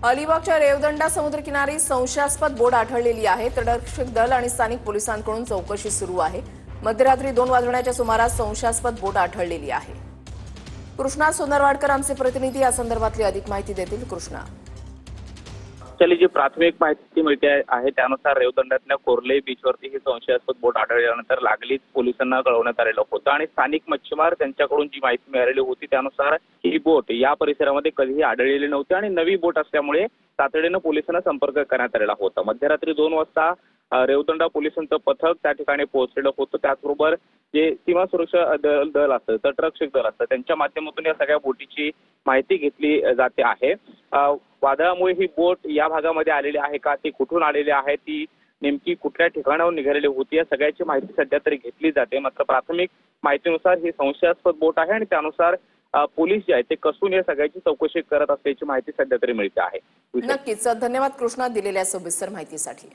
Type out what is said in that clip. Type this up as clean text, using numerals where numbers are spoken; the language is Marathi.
अलिबागच्या रेवदंडा समुद्रकिनारी संशयास्पद बोट आढळलेली आहे। तटरक्षक दल आणि स्थानिक पोलिसांकडून चौकशी सुरू आहे। मध्यरात्री 2 वाजण्याच्या सुमारास संशयास्पद बोट आढळलेली आहे। कृष्णा सोनरवाडकर आमचे प्रतिनिधी या संदर्भातली अधिक माहिती देतील। कृष्णा, चली जी प्राथमिक माहिती मिळते आहे त्यानुसार रेवदंड्यातल्या कोर्ले बीचवरती ही संशयास्पद बोट आढळल्यानंतर लागलीच पोलिसांना कळवण्यात आलेलं होतं आणि स्थानिक मच्छीमार त्यांच्याकडून जी माहिती मिळालेली होती त्यानुसार ही बोट या परिसरामध्ये कधीही आढळलेली नव्हती आणि नवी बोट असल्यामुळे तातडीनं पोलिसांना संपर्क करण्यात आलेला होता। मध्यरात्री 2 वाजता रेवदंडा पोलिसांचं पथक त्या ठिकाणी पोहोचलेलं होतं। त्याचबरोबर जे सीमा सुरक्षा दल असतं, तटरक्षक दल असतं, त्यांच्या माध्यमातून या सगळ्या बोटीची माहिती घेतली जाते आहे। वादळामुळे ही बोट या भागामध्ये आलेली आहे का, ती कुठून आलेली आहे, ती नेमकी कुठल्या ठिकाणाहून निघालेली होती, या सगळ्याची माहिती सध्या तरी घेतली जाते। मात्र प्राथमिक माहितीनुसार ही संशयास्पद बोट आहे आणि त्यानुसार पोलीस जे आहेत ते कसून या सगळ्याची चौकशी करत असल्याची माहिती सध्या तरी मिळते आहे। नक्कीच धन्यवाद कृष्णा दिलेल्या सविस्तर माहितीसाठी।